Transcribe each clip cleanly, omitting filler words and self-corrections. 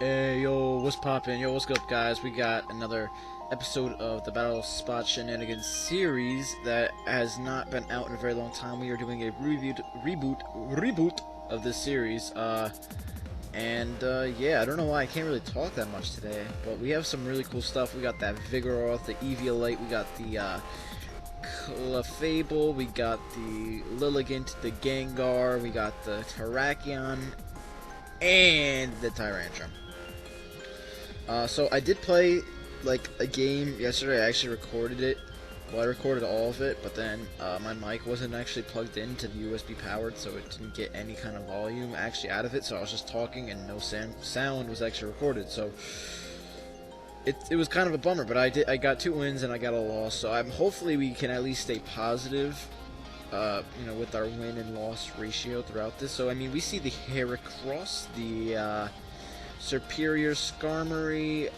Hey, yo, what's poppin'? Yo, what's up, guys? We got another episode of the Battlespot Shenanigans series that has not been out in a very long time. We are doing a reboot of this series. Yeah, I don't know why I can't really talk that much today, but we have some really cool stuff. We got that Vigoroth, the Eviolite, we got the, Clefable, we got the Lilligant, the Gengar, we got the Terrakion, and the Tyrantrum. So I did play like a game yesterday. I actually recorded it. Well, I recorded all of it, but then my mic wasn't actually plugged into the USB powered, so it didn't get any kind of volume actually out of it. So I was just talking, and no sound was actually recorded. So it was kind of a bummer. But I got 2 wins and I got a loss. So hopefully we can at least stay positive. With our win and loss ratio throughout this. So I mean, we see the Heracross, the Superior Skarmory,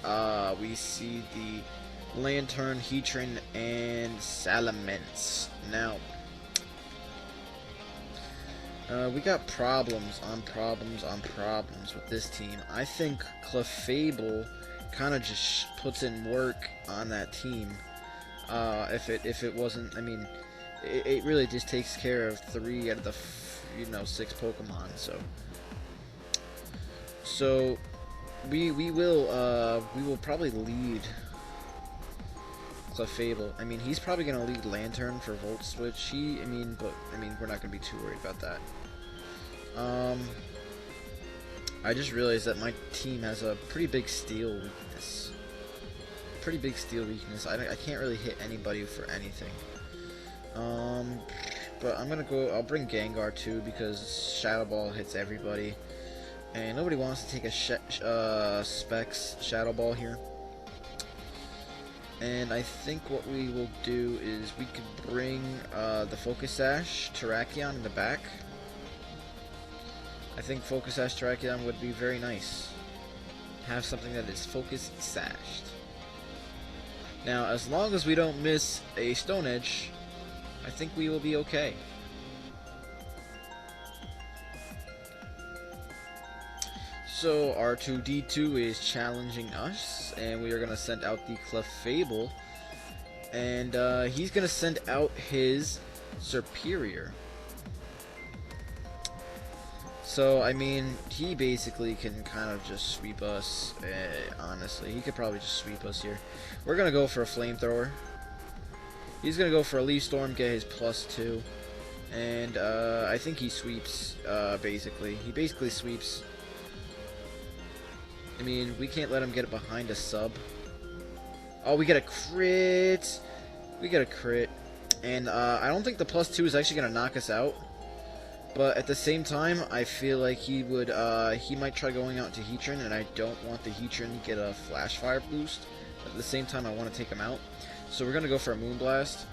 we see the Lantern, Heatran, and Salamence. Now, we got problems on problems on problems with this team. I think Clefable kind of just puts in work on that team. If it wasn't, I mean, it really just takes care of 3 out of the 6 Pokemon. So we will probably lead Clefable. I mean, he's probably gonna lead Lantern for Volt Switch. But we're not gonna be too worried about that. I just realized that my team has a pretty big Steel weakness. I can't really hit anybody for anything. But I'll bring Gengar too, because Shadow Ball hits everybody. And nobody wants to take a Specs Shadow Ball here. And I think what we will do is we could bring the Focus Sash Terrakion in the back. I think Focus Sash Terrakion would be very nice. Have something that is Focus Sashed. Now, as long as we don't miss a Stone Edge, I think we will be okay. So R2-D2 is challenging us, and we are going to send out the Clefable, and he's going to send out his Superior. So, I mean, he basically can kind of just sweep us, honestly. He could probably just sweep us here. We're going to go for a Flamethrower. He's going to go for a Leaf Storm, get his +2, and I think he sweeps, basically. He basically sweeps. I mean, we can't let him get it behind a sub. Oh, we get a crit. And I don't think the +2 is actually going to knock us out. But at the same time, I feel like he might try going out to Heatran, and I don't want the Heatran to get a Flash Fire boost. But at the same time, I want to take him out. So we're going to go for a Moonblast.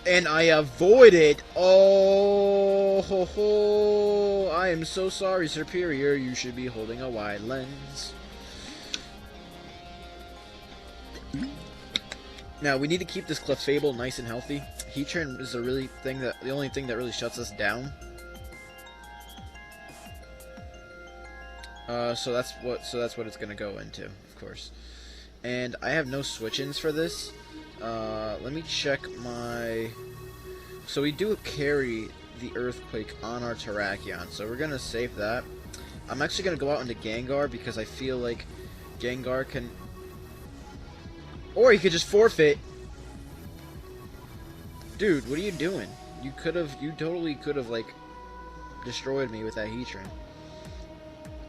And I avoid it. Oh, ho, ho. I am so sorry, Superior. You should be holding a wide lens. Now, we need to keep this Clefable nice and healthy. Heatran is the only thing that really shuts us down. So that's what it's gonna go into, of course. And I have no switch-ins for this. Let me check my... So we do carry the Earthquake on our Terrakion, so we're going to save that. I'm actually going to go out into Gengar, because I feel like Gengar can... Or he could just forfeit. Dude, what are you doing? You totally could have, like, destroyed me with that Heatran.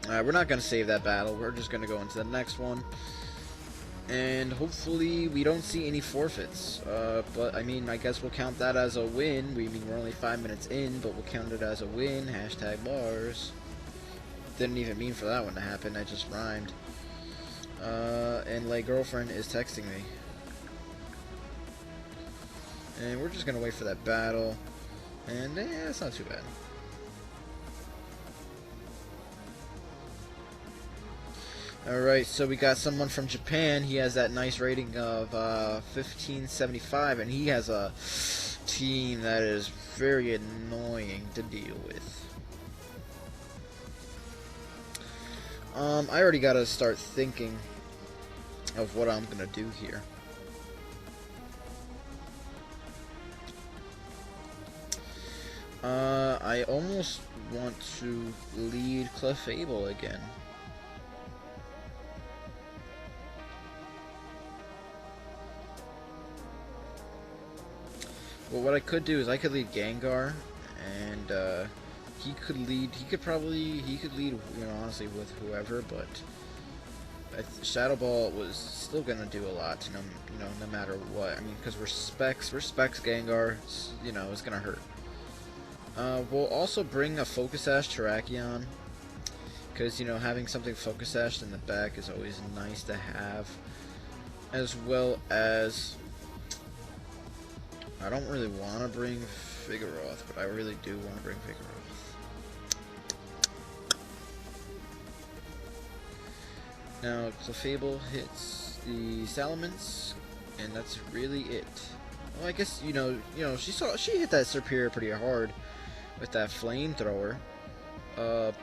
We're not going to save that battle. We're just going to go into the next one. And hopefully we don't see any forfeits. But I mean, I guess we'll count that as a win. We're only 5 minutes in, but we'll count it as a win. Hashtag bars. Didn't even mean for that one to happen. I just rhymed. And like girlfriend is texting me. And we're just gonna wait for that battle. And yeah, it's not too bad. Alright, so we got someone from Japan. He has that nice rating of 1575, and he has a team that is very annoying to deal with. I already gotta start thinking of what I'm gonna do here. I almost want to lead Clefable again. Well, what I could do is I could lead Gengar, and he could lead. He could lead. You know, honestly, with whoever. But Shadow Ball was still gonna do a lot. No matter what. I mean, because we're Specs Gengar. You know, it's gonna hurt. We'll also bring a Focus Sash Terrakion, because, you know, having something Focus Sashed in the back is always nice to have, as well as, I don't really want to bring Vigoroth, but I really do want to bring Vigoroth. Now, Clefable hits the Salamence, and that's really it. Well, I guess, you know, she hit that Serperior pretty hard with that flamethrower. I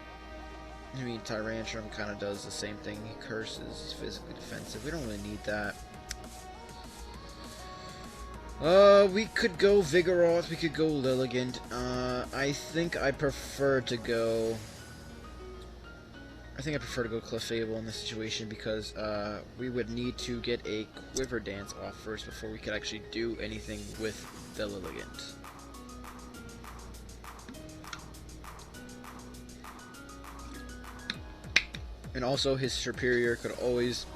mean, Tyrantrum kind of does the same thing. He curses, he's physically defensive. We don't really need that. We could go Vigoroth, we could go Lilligant. I think I prefer to go Clefable in this situation, because we would need to get a Quiver Dance off first before we could actually do anything with the Lilligant. And also, his Superior could always,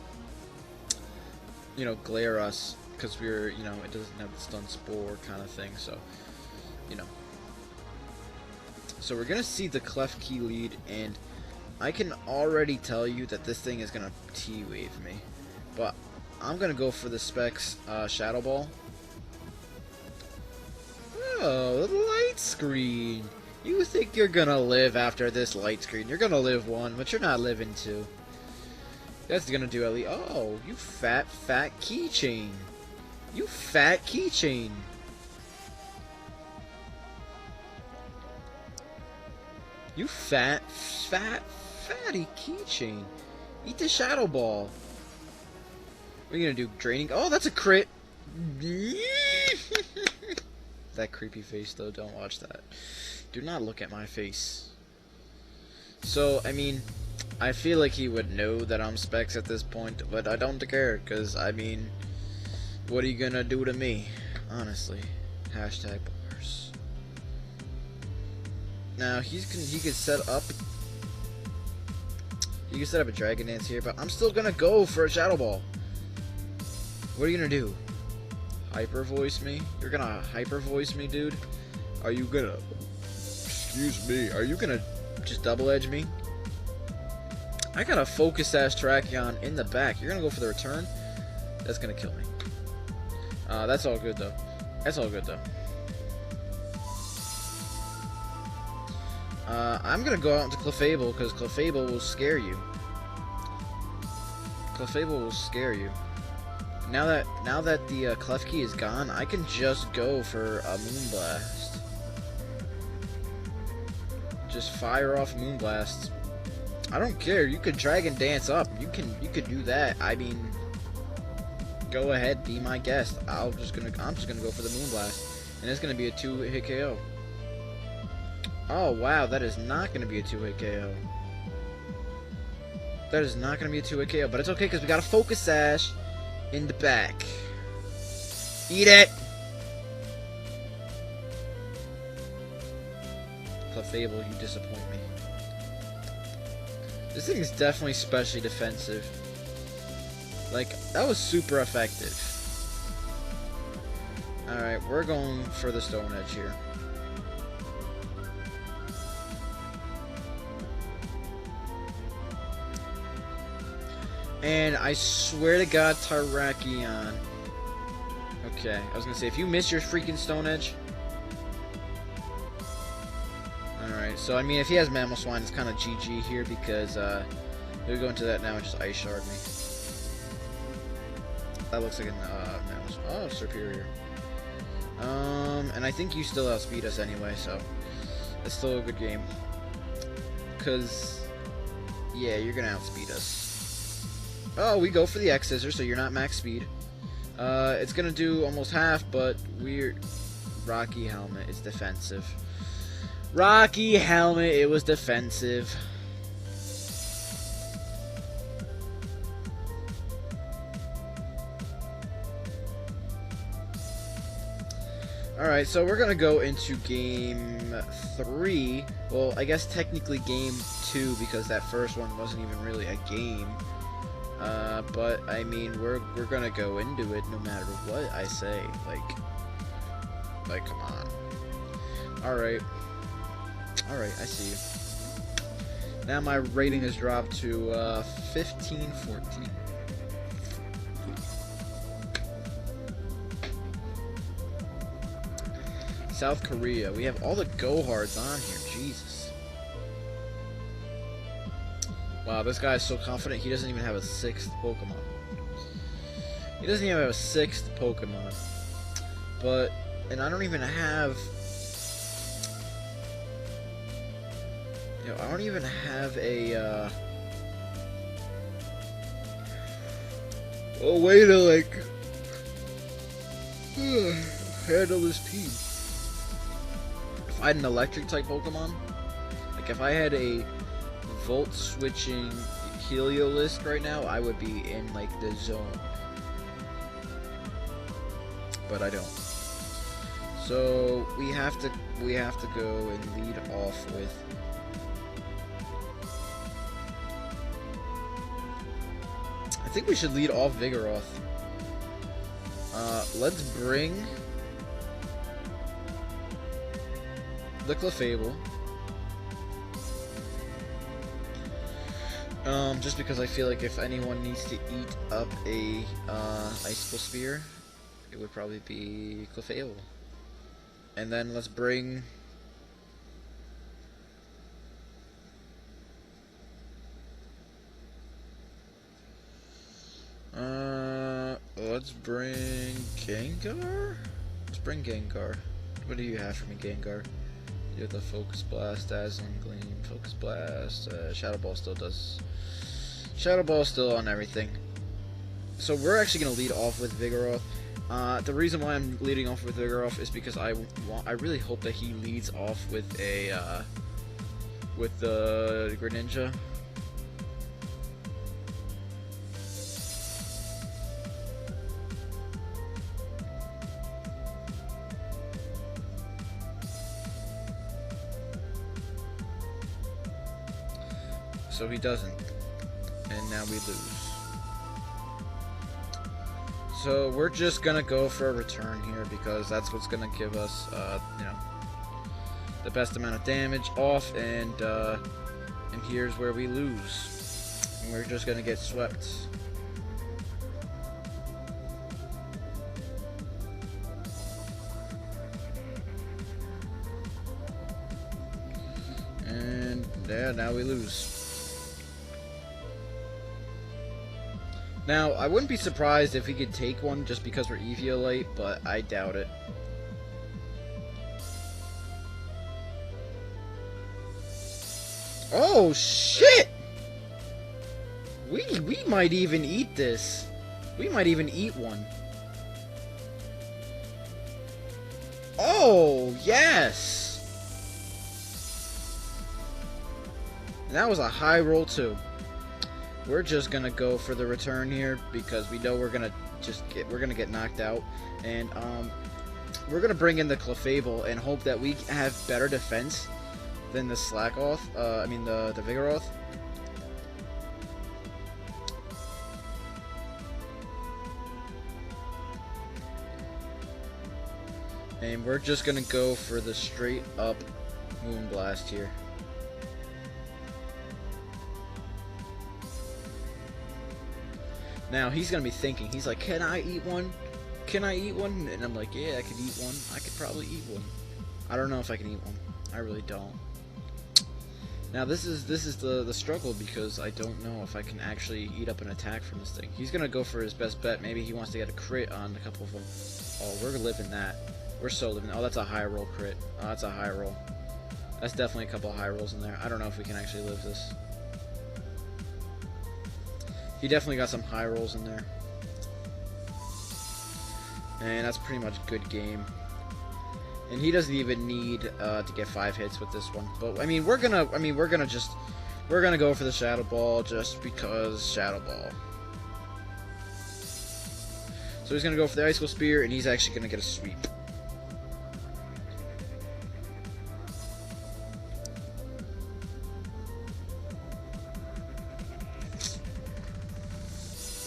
you know, glare us, because we're, you know, it doesn't have the Stun Spore kind of thing, so, you know. So we're gonna see the Klefki lead, and I can already tell you that this thing is gonna T-Wave me. But I'm gonna go for the Specs Shadow Ball. Oh, the light screen! You think you're gonna live after this light screen. You're gonna live one, but you're not living two. That's gonna do at least. Oh, you fat keychain. You fat keychain. You fatty keychain. Eat the Shadow Ball. What are you gonna do? Draining? Oh, that's a crit. That creepy face, though. Don't watch that. Do not look at my face. So, I mean, I feel like he would know that I'm Specs at this point, but I don't care, because, I mean, what are you gonna do to me? Honestly. Hashtag bars. Now, he could set up a Dragon Dance here, but I'm still gonna go for a Shadow Ball. What are you gonna do? Hyper Voice me? You're gonna Hyper Voice me, dude? Are you gonna... Excuse me, are you gonna just double edge me? I got a Focus Sash Terrakion in the back. You're gonna go for the return? That's gonna kill me. That's all good though. That's all good though. I'm gonna go out into Clefable, because Clefable will scare you. Clefable will scare you. Now that the Klefki is gone, I can just go for a Moonblast. Just fire off Moonblast. I don't care. You could Dragon Dance up. You could do that. I mean, go ahead, be my guest. I'm just gonna go for the Moonblast, and it's gonna be a 2-hit KO. Oh wow, that is not gonna be a 2-hit KO. That is not gonna be a 2-hit KO, but it's okay because we got a Focus Sash in the back. Eat it. Clefable, you disappoint me. This thing is definitely specially defensive. Like, that was super effective. Alright, we're going for the Stone Edge here. And I swear to God, Terrakion. Okay, I was gonna say, if you miss your freaking Stone Edge. Alright, so I mean, if he has Mamoswine, it's kind of GG here, because he'll go into that now and just Ice Shard me. That looks like an Mamoswine. Oh, Superior. And I think you still outspeed us anyway, so it's still a good game. Because Yeah, you're gonna outspeed us. Oh, we go for the X scissors, so you're not max speed. It's gonna do almost half, but we're... Rocky helmet is defensive. Rocky helmet, it was defensive. Alright, so we're gonna go into game 3. Well, I guess technically game 2, because that first one wasn't even really a game. But I mean, we're gonna go into it no matter what I say. Like, come on. Alright. Alright, I see you. Now my rating has dropped to 15-14. South Korea. We have all the go-hards on here. Jesus. Wow, this guy is so confident he doesn't even have a 6th Pokemon. He doesn't even have a 6th Pokemon. But, and I don't even have... You know, I don't even have a, a way to, like... handle this team. If I had an electric-type Pokemon, like if I had a Volt-switching Heliolisk right now, I would be in, like, the zone. But I don't. So we have to go and lead off with I think we should lead off Vigoroth. Let's bring the Clefable. Just because I feel like if anyone needs to eat up a Icicle Spear, it would probably be Clefable. And then let's bring let's bring Gengar? Let's bring Gengar. What do you have for me, Gengar? You have the Focus Blast, Dazzling Gleam, Focus Blast, Shadow Ball still does. Shadow Ball still on everything. So we're actually going to lead off with Vigoroth. The reason why I'm leading off with Vigoroth is because I really hope that he leads off with a with the Greninja. So he doesn't, and now we lose. So we're just gonna go for a return here because that's what's gonna give us, you know, the best amount of damage off, and here's where we lose. And we're just gonna get swept. And yeah, now we lose. Now, I wouldn't be surprised if he could take one just because we're Eviolite, but I doubt it. Oh, shit! We might even eat this. We might even eat one. Oh, yes! And that was a high roll, too. We're just gonna go for the return here because we know we're gonna get knocked out, and we're gonna bring in the Clefable and hope that we have better defense than the Slackoth. I mean the Vigoroth. And we're just gonna go for the straight up Moonblast here. Now, he's going to be thinking, he's like, can I eat one? Can I eat one? And I'm like, yeah, I could eat one. I could probably eat one. I don't know if I can eat one. I really don't. Now, this is the struggle because I don't know if I can actually eat up an attack from this thing. He's going to go for his best bet. Maybe he wants to get a crit on a couple of them. Oh, we're living that. We're so living. Oh, that's a high roll crit. Oh, that's a high roll. That's definitely a couple of high rolls in there. I don't know if we can actually live this. He definitely got some high rolls in there. And that's pretty much a good game. And he doesn't even need to get 5 hits with this one. But I mean, we're gonna go for the Shadow Ball just because Shadow Ball. So he's gonna go for the Icicle Spear, and he's actually gonna get a sweep.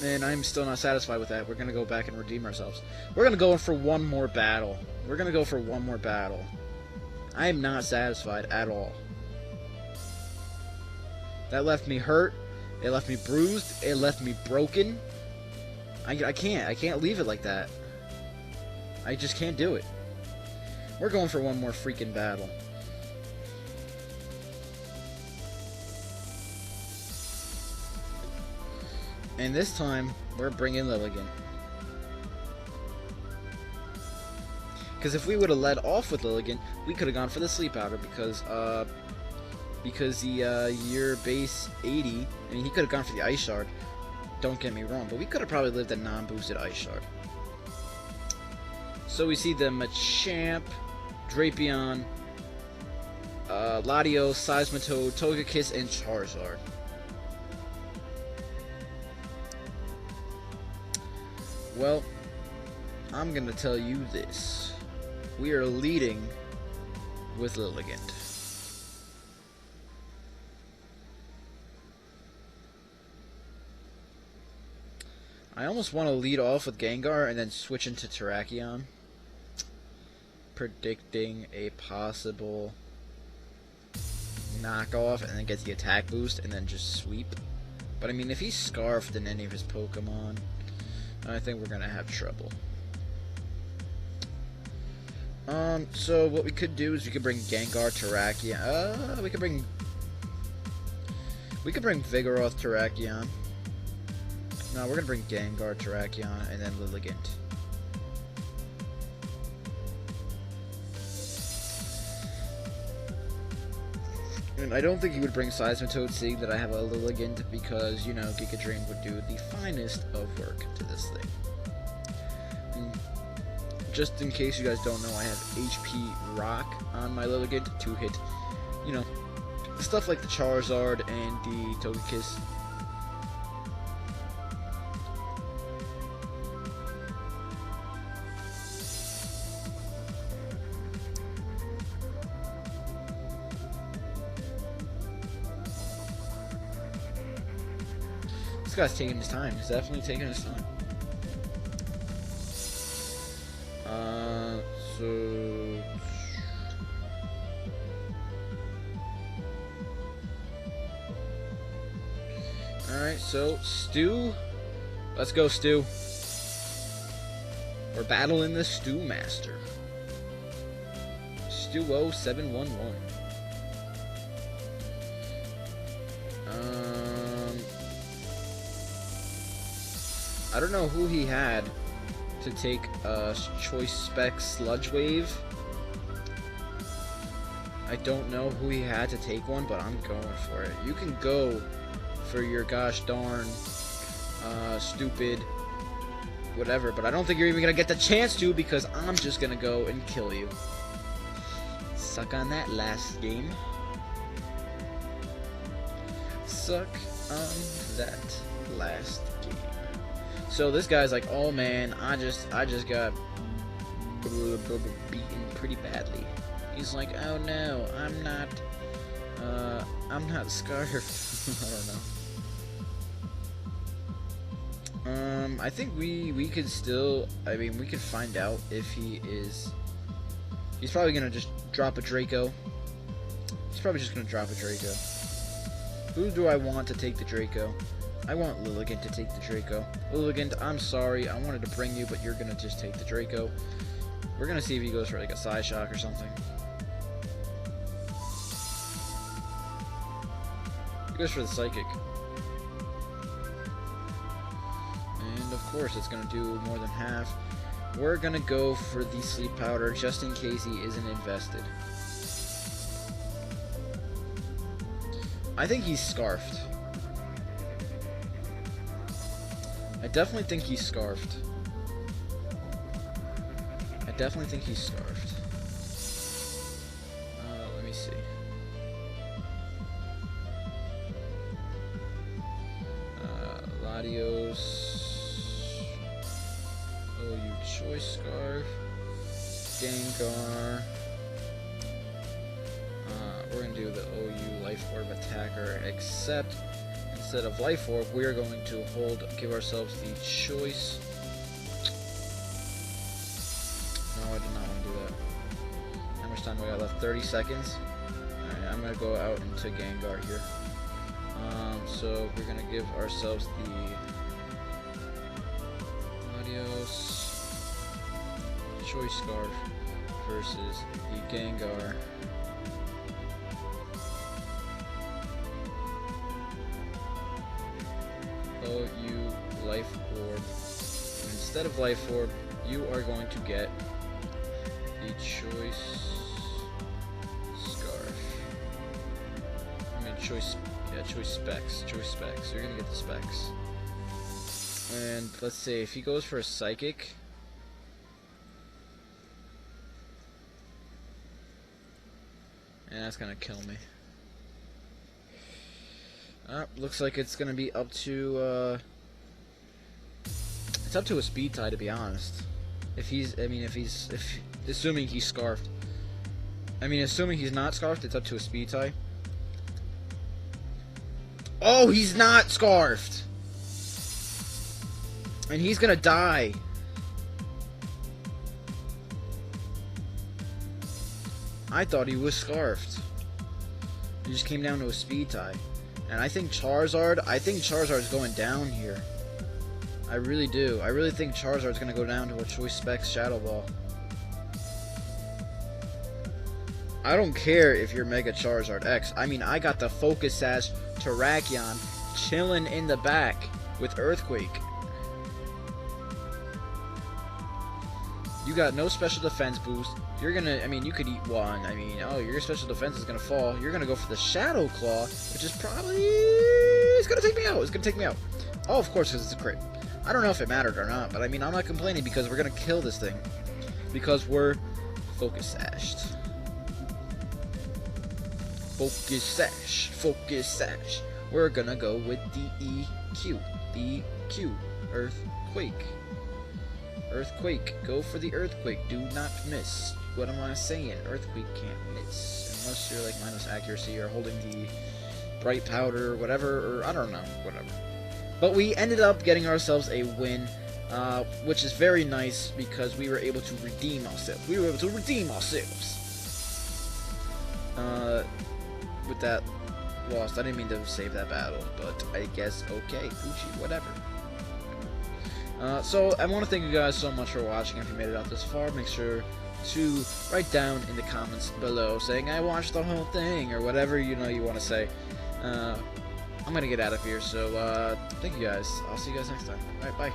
And I'm still not satisfied with that. We're gonna go back and redeem ourselves. We're gonna go in for one more battle. We're gonna go for one more battle. I am not satisfied at all. That left me hurt. It left me bruised. It left me broken. I can't leave it like that. I just can't do it. We're going for one more freaking battle. And this time, we're bringing Lilligant. Because if we would have led off with Lilligant, we could have gone for the Sleep Powder because the year base 80, I mean, he could have gone for the Ice Shard. Don't get me wrong, but we could have probably lived a non-boosted Ice Shard. So we see the Machamp, Drapion, Latios, Seismitoad, Togekiss, and Charizard. Well, I'm gonna tell you this. We are leading with Lilligant. I almost want to lead off with Gengar and then switch into Terrakion, predicting a possible knockoff and then get the attack boost and then just sweep. But I mean, if he's Scarfed in any of his Pokemon, I think we're gonna have trouble. So what we could do is we could bring Gengar, Terrakion. We could bring Vigoroth, Terrakion. No, we're gonna bring Gengar, Terrakion, and then Lilligant. And I don't think he would bring Seismitoad, seeing that I have a Lilligant, because, you know, Giga Drain would do the finest of work to this thing. And just in case you guys don't know, I have HP Rock on my Lilligant to hit, you know, stuff like the Charizard and the Togekiss. This guy's taking his time. He's definitely taking his time. So... Alright, so, Stu. Let's go, Stu. We're battling the Stu Master. Stu0711. I don't know who he had to take Choice Spec Sludge Wave. I don't know who he had to take one, but I'm going for it. You can go for your gosh darn stupid whatever, but I don't think you're even gonna get the chance to, because I'm just gonna go and kill you. Suck on that last game. Suck on that last game. So this guy's like, oh man, I just got beaten pretty badly. He's like, oh no, I'm not Scarf. I don't know. I think we could still, I mean, we could find out if he is. He's probably gonna just drop a Draco. He's probably just gonna drop a Draco. Who do I want to take the Draco? I want Lilligant to take the Draco. Lilligant, I'm sorry, I wanted to bring you, but you're gonna just take the Draco. We're gonna see if he goes for like a Psyshock or something. He goes for the Psychic. And of course it's gonna do more than half. We're gonna go for the Sleep Powder just in case he isn't invested. I think he's Scarfed. I definitely think he's scarfed. I definitely think he's scarfed. Let me see. Latios. OU Choice Scarf. Gengar. We're going to do the OU Life Orb Attacker, except instead of Life Orb, we are going to give ourselves the choice. No, I did not want to do that. How much time do we got left? 30 seconds? Alright, I'm going to go out into Gengar here. So we're going to give ourselves the Latios Choice Scarf versus the Gengar. OU Life Orb. And instead of Life Orb, you are going to get the Choice Scarf. I mean, Choice Specs. Choice Specs. You're gonna get the Specs. And let's see, if he goes for a Psychic. And that's gonna kill me. Looks like it's gonna be up to it's up to a speed tie, to be honest. Assuming he's scarfed. Assuming he's not scarfed, it's up to a speed tie. Oh, he's not scarfed! And he's gonna die. I thought he was scarfed. He just came down to a speed tie. And I think Charizard's going down here. I really do. I really think Charizard's going to go down to a Choice Specs Shadow Ball. I don't care if you're Mega Charizard X. I got the Focus Sash Terrakion chilling in the back with Earthquake. You got no special defense boost. You're gonna, you could eat one. Your special defense is gonna fall. You're gonna go for the Shadow Claw, which is probably, it's gonna take me out. It's gonna take me out. Oh, of course, because it's a crit. I don't know if it mattered or not, but I'm not complaining because we're gonna kill this thing. Because we're Focus Sashed. Focus Sash. Focus Sash. We're gonna go with the EQ. EQ. Earthquake. Earthquake. Go for the Earthquake. Do not miss. What am I saying? Earthquake can't miss. Unless you're like minus accuracy or holding the bright powder or whatever, or I don't know. Whatever. But we ended up getting ourselves a win, which is very nice because we were able to redeem ourselves. With that loss. I didn't mean to save that battle, but I guess okay. Gucci, whatever. So I want to thank you guys so much for watching. If you made it out this far, make sure to write down in the comments below saying I watched the whole thing or whatever you want to say. I'm gonna get out of here, so thank you guys. I'll see you guys next time. Alright, bye.